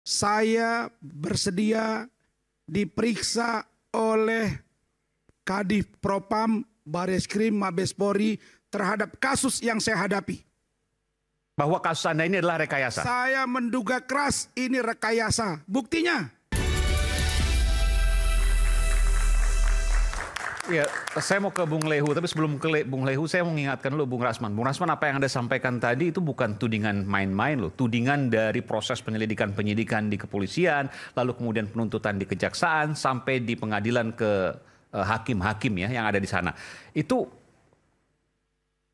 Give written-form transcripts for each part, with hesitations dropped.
Saya bersedia diperiksa oleh Kadif Propam Bareskrim Mabes Polri terhadap kasus yang saya hadapi. Bahwa kasus Anda ini adalah rekayasa. Saya menduga keras ini rekayasa. Buktinya. Ya, saya mau ke Bung Lehu, tapi sebelum ke Bung Lehu, saya mau mengingatkan dulu Bung Rasman. Bung Rasman, apa yang Anda sampaikan tadi itu bukan tudingan main-main loh. Tudingan dari proses penyidikan-penyidikan di kepolisian, lalu kemudian penuntutan di kejaksaan, sampai di pengadilan ke hakim-hakim ya yang ada di sana. Itu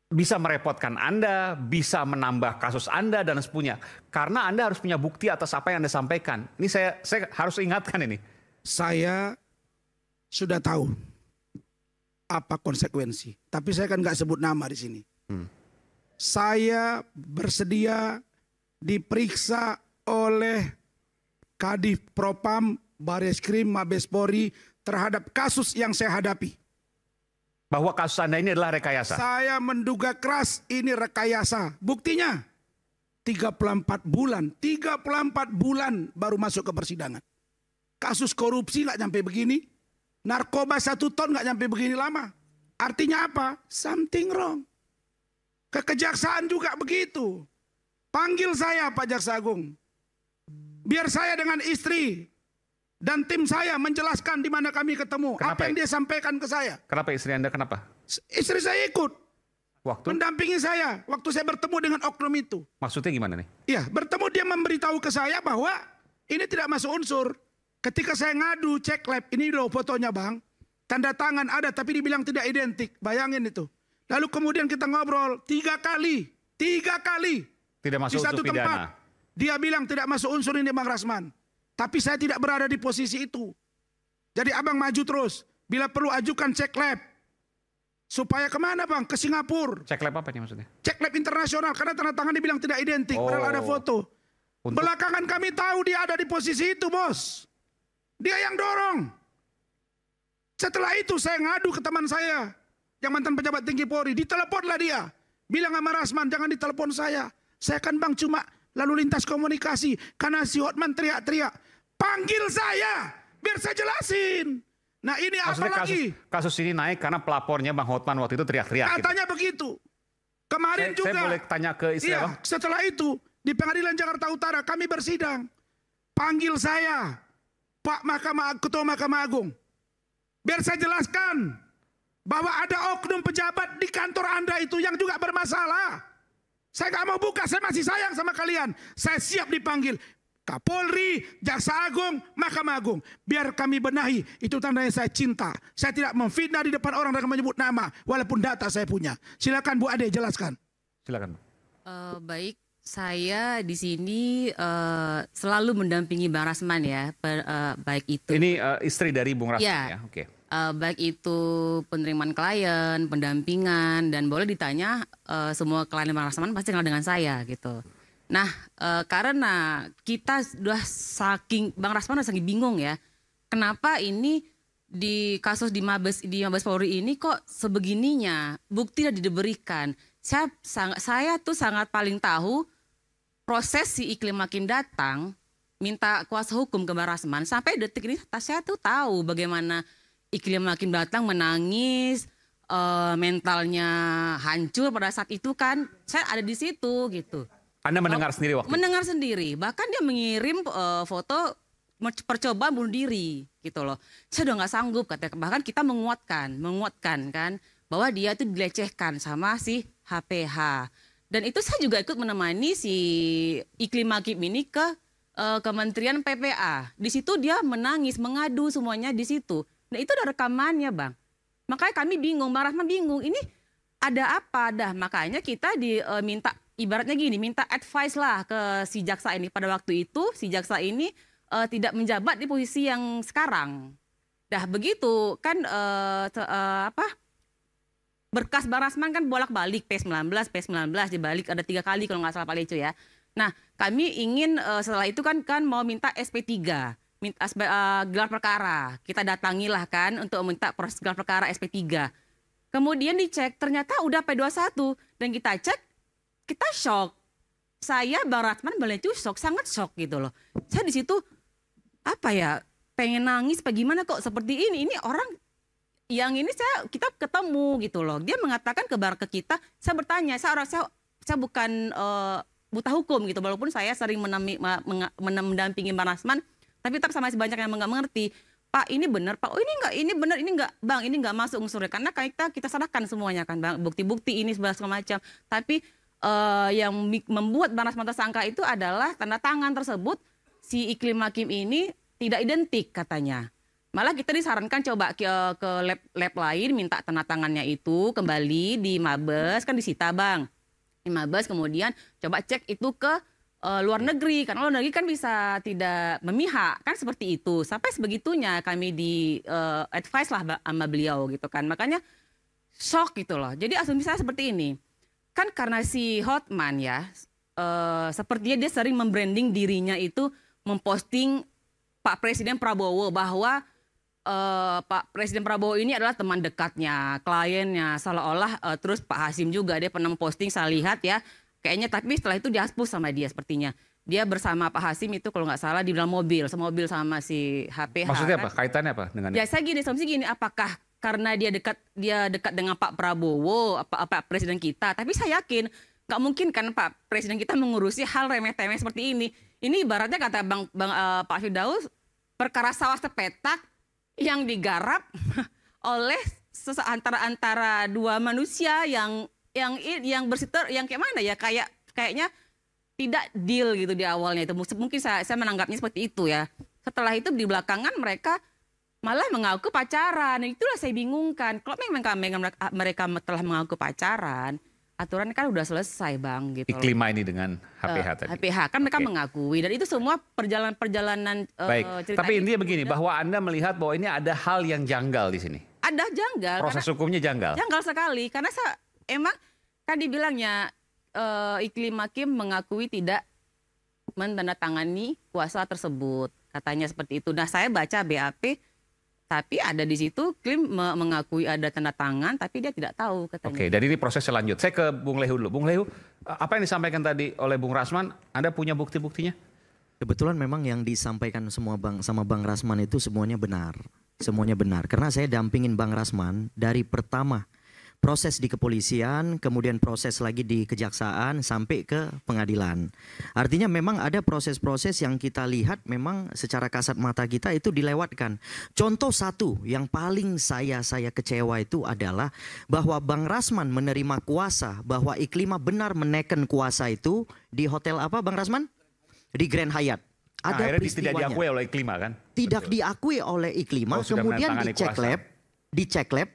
bisa merepotkan Anda, bisa menambah kasus Anda dan sepunya. Karena Anda harus punya bukti atas apa yang Anda sampaikan. Ini saya harus ingatkan ini. Saya sudah tahu apa konsekuensi. Tapi saya kan nggak sebut nama di sini. Saya bersedia diperiksa oleh Kadif Propam Bareskrim Mabes Polri terhadap kasus yang saya hadapi. Bahwa kasus Anda ini adalah rekayasa. Saya menduga keras ini rekayasa. Buktinya 34 bulan. 34 bulan baru masuk ke persidangan. Kasus korupsi nggak nyampe begini. Narkoba 1 ton nggak nyampe begini lama. Artinya apa? Something wrong. Ke kejaksaan juga begitu. Panggil saya Pak Jaksa Agung. Biar saya dengan istri dan tim saya menjelaskan di mana kami ketemu. Kenapa? Apa yang dia sampaikan ke saya. Kenapa istri Anda kenapa? Istri saya ikut. Waktu? Mendampingi saya. Waktu saya bertemu dengan oknum itu. Maksudnya gimana nih? Iya, bertemu dia memberitahu ke saya bahwa ini tidak masuk unsur. Ketika saya ngadu cek lab, ini loh fotonya bang. Tanda tangan ada tapi dibilang tidak identik. Bayangin itu. Lalu kemudian kita ngobrol 3 kali. 3 kali. Tidak masuk Di satu unsur tempat. pidana. Dia bilang tidak masuk unsur ini Bang Rasman. Tapi saya tidak berada di posisi itu. Jadi abang maju terus. Bila perlu ajukan cek lab. Supaya kemana bang? Ke Singapura. Cek lab apa nih maksudnya? Cek lab internasional. Karena tanda tangan dibilang tidak identik. Padahal ada foto. Belakangan kami tahu dia ada di posisi itu bos. Dia yang dorong. Setelah itu saya ngadu ke teman saya. Yang mantan pejabat tinggi Polri. Diteleponlah dia. Bilang sama Rasman jangan ditelepon saya. Saya kan bang cuma lalu lintas komunikasi. Karena si Hotman teriak-teriak. Panggil saya. Biar saya jelasin. Nah ini maksudnya apa lagi? Kasus ini naik karena pelapornya Bang Hotman waktu itu teriak-teriak. Katanya begitu. Kemarin juga. Saya boleh tanya ke istri abang? Setelah itu di pengadilan Jakarta Utara kami bersidang. Panggil saya. Pak Ketua Mahkamah Agung. Biar saya jelaskan bahwa ada oknum pejabat di kantor Anda itu yang juga bermasalah. Saya nggak mau buka, saya masih sayang sama kalian. Saya siap dipanggil Kapolri, Jaksa Agung, Mahkamah Agung. Biar kami benahi, itu tandanya saya cinta. Saya tidak memfitnah di depan orang dengan menyebut nama, walaupun data saya punya. Silakan Bu Ade jelaskan. Silakan. Baik. Saya di sini selalu mendampingi Bang Rasman ya, baik itu. Ini istri dari Bung Rasman ya, oke. Baik itu penerimaan klien, pendampingan, dan boleh ditanya semua klien Bang Rasman pasti kenal dengan saya gitu. Nah, karena kita sudah Bang Rasman udah saking bingung ya, kenapa ini di kasus di Mabes Polri ini kok sebegininya, bukti tidak diberikan. Saya tuh sangat paling tahu proses si Iklim Hakim datang minta kuasa hukum ke Bang Rasman. Sampai detik ini saya tuh tahu bagaimana Iklim Hakim datang menangis, mentalnya hancur pada saat itu kan. Saya ada di situ gitu. Anda mendengar sendiri waktu itu? Mendengar sendiri. Bahkan dia mengirim foto percobaan bunuh diri gitu loh. Saya udah nggak sanggup katanya. Bahkan kita menguatkan kan bahwa dia itu dilecehkan sama si HPH. Dan itu saya juga ikut menemani si Iklim Hakim ini ke Kementerian PPA. Di situ dia menangis, mengadu semuanya di situ. Nah itu ada rekamannya bang. Makanya kami bingung, Bang Rasman bingung. Ini ada apa dah? Makanya kita diminta ibaratnya gini, minta advice lah ke si jaksa ini. Pada waktu itu si jaksa ini tidak menjabat di posisi yang sekarang. Dah begitu kan berkas Bang Rasman kan bolak-balik P19 dibalik ada 3 kali kalau nggak salah Pak Leco ya. Nah kami ingin setelah itu kan mau minta SP3, minta gelar perkara. Kita datangilah kan untuk minta proses gelar perkara SP3. Kemudian dicek ternyata udah P21 dan kita cek, kita shock. saya Bang Rasman benar itu sangat shock gitu loh. Saya di situ apa ya, pengen nangis bagaimana kok seperti ini. Ini orang yang ini kita ketemu gitu loh. Dia mengatakan ke kita, saya bertanya, saya bukan buta hukum gitu, walaupun saya sering mendampingi Bang Rasman, tapi tetap sama banyak yang nggak mengerti. Pak, ini benar, Pak. Oh, ini benar, ini enggak, Bang, ini enggak masuk unsurnya karena kita serahkan semuanya kan, Bang. Bukti-bukti ini segala macam. Tapi yang membuat Bang Rasman tersangka itu adalah tanda tangan tersebut si Iklim Hakim ini tidak identik katanya. Malah kita disarankan coba ke lab lain minta tanda tangannya itu kembali di Mabes, kan disita, Bang. Di Mabes, kemudian coba cek itu ke luar negeri, karena luar negeri kan bisa tidak memihak, kan seperti itu. Sampai sebegitunya kami di advice lah sama beliau gitu kan. Makanya shock gitu loh. Jadi asumsi saya seperti ini. Kan karena si Hotman ya, sepertinya dia sering membranding dirinya itu, memposting Pak Presiden Prabowo bahwa Pak Presiden Prabowo ini adalah teman dekatnya, kliennya, seolah-olah terus Pak Hasim juga dia pernah memposting, saya lihat ya, kayaknya, tapi setelah itu dihapus sama dia sepertinya. Dia bersama Pak Hasim itu kalau nggak salah di dalam mobil sama si HPH. Maksudnya kan? apa? Kaitannya apa dengan ya saya gini, apakah karena dia dekat dengan Pak Prabowo, Pak Presiden kita, tapi saya yakin nggak mungkin kan Pak Presiden kita mengurusi hal remeh-temeh seperti ini. Ini ibaratnya kata Pak Firdaus, perkara sawah sepetak yang digarap oleh antara dua manusia yang bersitter, yang kayak mana ya, kayaknya tidak deal gitu di awalnya itu. Mungkin saya menanggapnya seperti itu ya. Setelah itu di belakangan mereka malah mengaku pacaran. Itulah saya bingungkan. Kalau memang mereka telah mengaku pacaran, aturan kan udah selesai, Bang, gitu. Iklim ini dengan HPH tadi. HPH kan mereka mengakui, dan itu semua perjalanan Baik, cerita tapi intinya itu begini, bahwa Anda melihat bahwa ini ada hal yang janggal di sini. ada janggal. Proses hukumnya janggal. Janggal sekali, karena emang kan dibilangnya Iklim Hakim mengakui tidak menandatangani kuasa tersebut, katanya seperti itu. Nah, saya baca BAP, tapi ada di situ Iklim mengakui ada tanda tangan, tapi dia tidak tahu katanya. Oke, dan ini proses selanjut. Saya ke Bung Lehu dulu. Bung Lehu, apa yang disampaikan tadi oleh Bung Rasman, Anda punya bukti-buktinya? Kebetulan memang yang disampaikan sama Bang Rasman itu semuanya benar. Semuanya benar. Karena saya dampingin Bang Rasman dari pertama proses di kepolisian, kemudian proses lagi di kejaksaan sampai ke pengadilan. Artinya memang ada proses-proses yang kita lihat memang secara kasat mata kita itu dilewatkan. Contoh satu yang paling saya kecewa itu adalah bahwa Bang Rasman menerima kuasa, bahwa Iklima benar menekan kuasa itu di hotel apa, Bang Rasman? Di Grand Hyatt. Ada akhirnya peristiwanya. tidak diakui oleh Iklima kan? Tidak diakui oleh Iklima, kemudian dicek lab,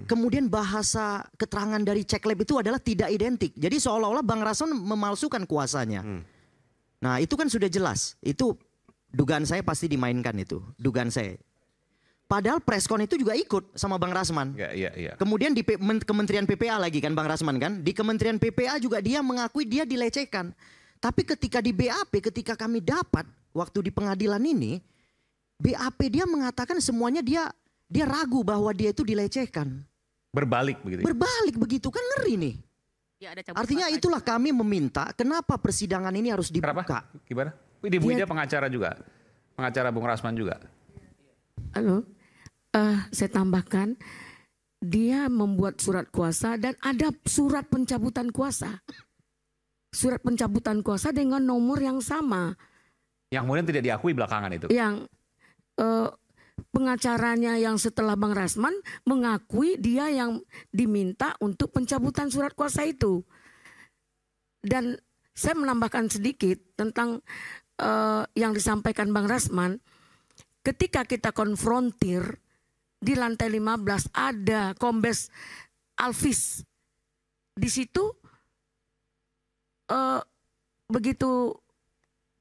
kemudian bahasa keterangan dari cek lab itu adalah tidak identik. Jadi seolah-olah Bang Rasman memalsukan kuasanya. Nah, itu kan sudah jelas. Itu dugaan saya pasti dimainkan itu. Dugaan saya. Padahal preskon itu juga ikut sama Bang Rasman. Iya. Kemudian di Kementerian PPA lagi kan Bang Rasman kan. Di Kementerian PPA juga dia mengakui dia dilecehkan. Tapi ketika di BAP, ketika kami dapat waktu di pengadilan ini, BAP dia mengatakan semuanya dia ragu bahwa dia itu dilecehkan. Berbalik begitu. Berbalik begitu, kan ngeri nih. Ya, Artinya itulah kami meminta kenapa persidangan ini harus dibuka. Kenapa? Gimana? Ibu dia pengacara juga. Pengacara Bung Rasman juga. Halo, saya tambahkan, dia membuat surat kuasa dan ada surat pencabutan kuasa. Surat pencabutan kuasa dengan nomor yang sama. Yang kemudian tidak diakui belakangan itu. Yang pengacaranya yang setelah Bang Rasman mengakui dia yang diminta untuk pencabutan surat kuasa itu. Dan saya menambahkan sedikit tentang yang disampaikan Bang Rasman. Ketika kita konfrontir di lantai 15 ada Kombes Alvis. Di situ begitu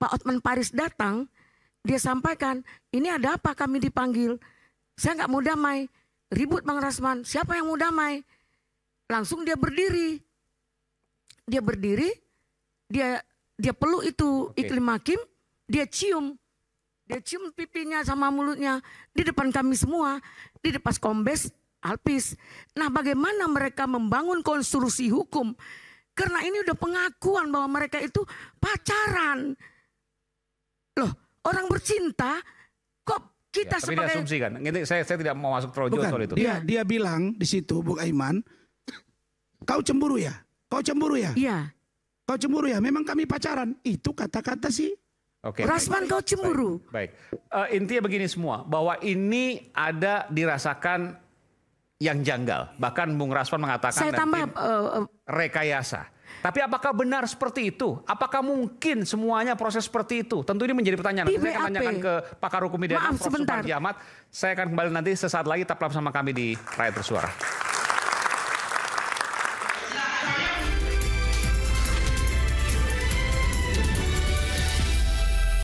Pak Hotman Paris datang, dia sampaikan, ini ada apa kami dipanggil? Saya nggak mau damai. Ribut Bang Rasman, siapa yang mau damai? Langsung dia berdiri. Dia berdiri, dia peluk itu Iklim Hakim, dia cium pipinya sama mulutnya di depan kami semua, di depan Kombes Alvis. Nah, bagaimana mereka membangun konstruksi hukum Karena ini udah pengakuan bahwa mereka itu pacaran. Loh, orang bercinta kok kita Tapi sebagai... diasumsikan. Ini saya tidak mau masuk terlalu jauh soal itu. Dia bilang di situ, Bung Aiman, kau cemburu ya? Kau cemburu ya? Iya. Kau cemburu ya? Memang kami pacaran. Itu kata-kata sih. Oke. Rasman kau cemburu. Baik. Intinya begini semua, bahwa ini ada dirasakan yang janggal. Bahkan Bung Rasman mengatakan Saya tambah rekayasa. Tapi apakah benar seperti itu? Apakah mungkin semuanya proses seperti itu? Tentu ini menjadi pertanyaan. Di Nanti saya akan BAP. tanyakan ke pakar hukum pidana, Maaf, Prof. sebentar. Suparji Ahmad. Saya akan kembali nanti sesaat lagi, tetaplah bersama kami di Rakyat Bersuara.